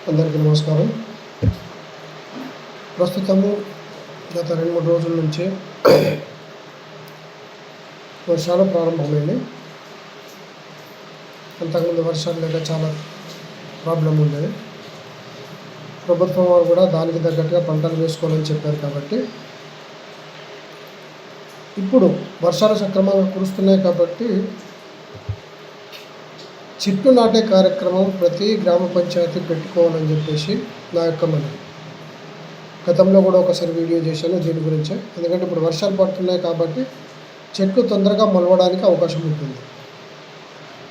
అందరికీ నమస్కారం. ప్రస్తుతము గత 2-3 రోజుల నుంచి వర్షాలు ప్రారంభమైంది. అంతకుముందు వర్షాలు లేక చాలా ప్రాబ్లం ఉండేది. ప్రభుత్వం వారు కూడా దానికి తగ్గట్టుగా పంటలు వేసుకోవాలని చెప్పారు. కాబట్టి ఇప్పుడు వర్షాలు సక్రమంగా కురుస్తున్నాయి. కాబట్టి చెట్టు నాటే కార్యక్రమం ప్రతి గ్రామ పంచాయతీ పెట్టుకోవాలని చెప్పేసి నా యొక్క మనవి. గతంలో కూడా ఒకసారి వీడియో చేశాను దీని గురించే. ఎందుకంటే ఇప్పుడు వర్షాలు పడుతున్నాయి కాబట్టి చెట్లు తొందరగా మొలవడానికి అవకాశం ఉంటుంది.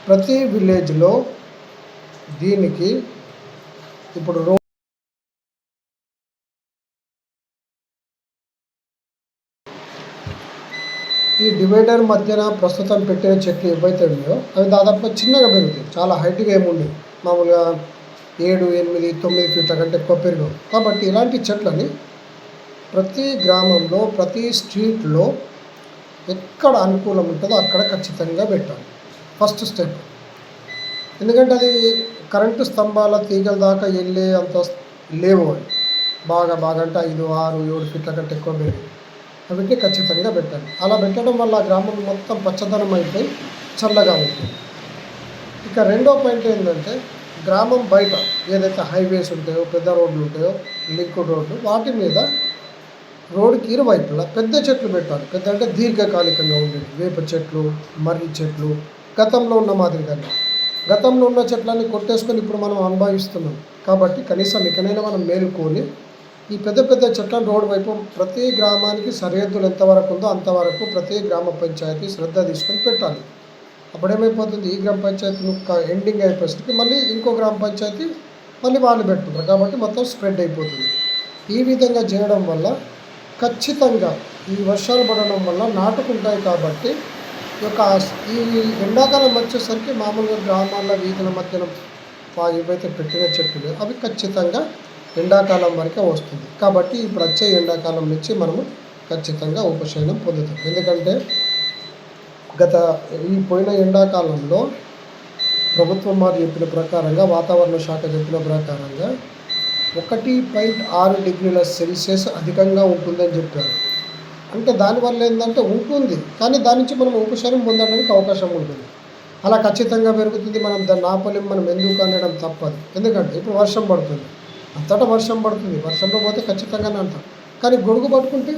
ప్రతి విలేజ్లో దీనికి ఇప్పుడు ఈ డివైడర్ మధ్యన ప్రస్తుతం పెట్టిన చెట్లు ఏవైతే ఉన్నాయో అవి దాదాపుగా చిన్నగా పెరుగుతాయి. చాలా హైట్గా ఏముండవు. మామూలుగా 7, 8, 9 ఫీట్ల కంటే ఎక్కువ పెరగవు. కాబట్టి ఇలాంటి చెట్లని ప్రతి గ్రామంలో ప్రతి స్ట్రీట్లో ఎక్కడ అనుకూలం ఉంటుందో అక్కడ ఖచ్చితంగా పెట్టాలి. First step. ఎందుకంటే అది కరెంటు స్తంభాల తీగల దాకా వెళ్ళే అంత లేవు. అవి బాగా అంటే 5, 6, 7 ఫీట్ల కంటే ఎక్కువ పెరిగి కాబట్టి ఖచ్చితంగా పెట్టాలి. అలా పెట్టడం వల్ల ఆ గ్రామం మొత్తం పచ్చదనం అయిపోయి చల్లగా ఉంటుంది. ఇక రెండో పాయింట్ ఏంటంటే గ్రామం బయట ఏదైతే హైవేస్ ఉంటాయో, పెద్ద రోడ్లు ఉంటాయో, లింక్ రోడ్లు, వాటి మీద రోడ్డుకి ఇరువైపులా పెద్ద చెట్లు పెట్టాలి. పెద్ద అంటే దీర్ఘకాలికంగా ఉండేవి. వేప చెట్లు, మర్రి చెట్లు. గతంలో ఉన్న మాదిరిగానే గతంలో ఉన్న చెట్లన్నీ కొట్టేసుకొని ఇప్పుడు మనం అనుభవిస్తున్నాం. కాబట్టి కనీసం ఇకనైనా మనం మేలుకొని ఈ పెద్ద పెద్ద చెట్లను రోడ్డు వైపు ప్రతి గ్రామానికి సరిహద్దులు ఎంతవరకు ఉందో అంతవరకు ప్రతి గ్రామ పంచాయతీ శ్రద్ధ తీసుకొని పెట్టాలి. అప్పుడేమైపోతుంది, ఈ గ్రామ పంచాయతీ ఎండింగ్ అయిపోయేసరికి మళ్ళీ ఇంకో గ్రామ పంచాయతీ మళ్ళీ వాళ్ళు పెట్టుకుంటారు. కాబట్టి మొత్తం స్ప్రెడ్ అయిపోతుంది. ఈ విధంగా చేయడం వల్ల ఖచ్చితంగా ఈ వర్షాలు పడడం వల్ల నాటుకుంటాయి. కాబట్టి ఈ ఎండాకాలం వచ్చేసరికి మామూలుగా గ్రామాల వీధుల మధ్యన ఏవైతే పెట్టిన చెట్లు అవి ఖచ్చితంగా ఎండాకాలం వరకే వస్తుంది. కాబట్టి ఇప్పుడు వచ్చే ఎండాకాలం నుంచి మనము ఖచ్చితంగా ఉపశమనం పొందుతాం. ఎందుకంటే ఈ పోయిన ఎండాకాలంలో ప్రభుత్వం వారు చెప్పిన ప్రకారంగా, వాతావరణ శాఖ చెప్పిన ప్రకారంగా 1.6 డిగ్రీల సెల్సియస్ అధికంగా ఉంటుందని చెప్పారు. అంటే దానివల్ల ఏంటంటే ఉంటుంది, కానీ దాని నుంచి మనం ఉపశమనం పొందడానికి అవకాశం ఉంటుంది. అలా ఖచ్చితంగా పెరుగుతుంది. మనం దాన్ని ఆపలేం. మనం ఎందుకు అనడం తప్పదు. ఎందుకంటే ఇప్పుడు వర్షం పడుతుంది, అంతటా వర్షం పడుతుంది. వర్షంలో పోతే ఖచ్చితంగానే అంటాం. కానీ గొడుగు పట్టుకుంటే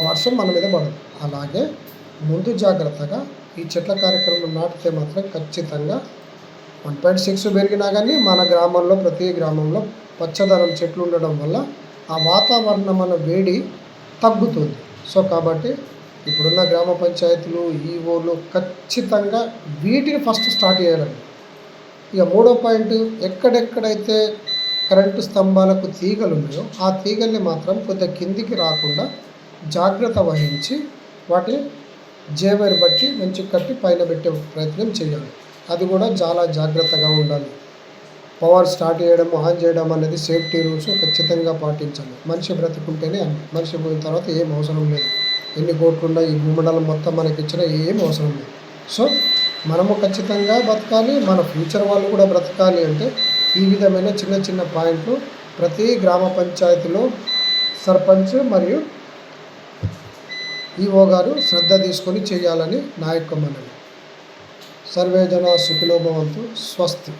వర్షం మన మీద పడదు. అలాగే ముందు జాగ్రత్తగా ఈ చెట్ల కార్యక్రమం నాటితే మాత్రం ఖచ్చితంగా 1.6 పెరిగినా కానీ మన గ్రామంలో ప్రతి గ్రామంలో పచ్చదనం చెట్లు ఉండడం వల్ల ఆ వాతావరణం అన్న వేడి తగ్గుతుంది. సో కాబట్టి ఇప్పుడున్న గ్రామ పంచాయతీలు, ఈఓలు ఖచ్చితంగా వీటిని ఫస్ట్ స్టార్ట్ చేయాలండి. ఇక మూడో పాయింట్, ఎక్కడెక్కడైతే కరెంటు స్తంభాలకు తీగలు ఉన్నాయో ఆ తీగల్ని మాత్రం కొద్దిగా కిందికి రాకుండా జాగ్రత్త వహించి వాటిని జేవైర్ బట్టి మంచి కట్టి పైన పెట్టే ప్రయత్నం చేయాలి. అది కూడా చాలా జాగ్రత్తగా ఉండాలి. పవర్ స్టార్ట్ చేయడం, ఆన్ చేయడం అనేది సేఫ్టీ రూల్స్ ఖచ్చితంగా పాటించాలి. మనిషి బ్రతుకుంటేనే అన్ని. మనిషి పోయిన తర్వాత ఏం అవసరం లేదు. ఎన్ని కోట్లున్నా ఈ భూమండలం మొత్తం మనకి ఇచ్చినా ఏం అవసరం లేదు. సో మనము ఖచ్చితంగా బతకాలి, మన ఫ్యూచర్ వాళ్ళు కూడా బ్రతకాలి. అంటే ఈ విధమైన చిన్న చిన్న పాయింట్లు ప్రతి గ్రామ పంచాయతీలో సర్పంచ్ మరియు ఈఓ గారు శ్రద్ధ తీసుకొని చేయాలని నా యొక్క మనవి. సర్వే జన సుఖినో భవంతు. స్వస్తి.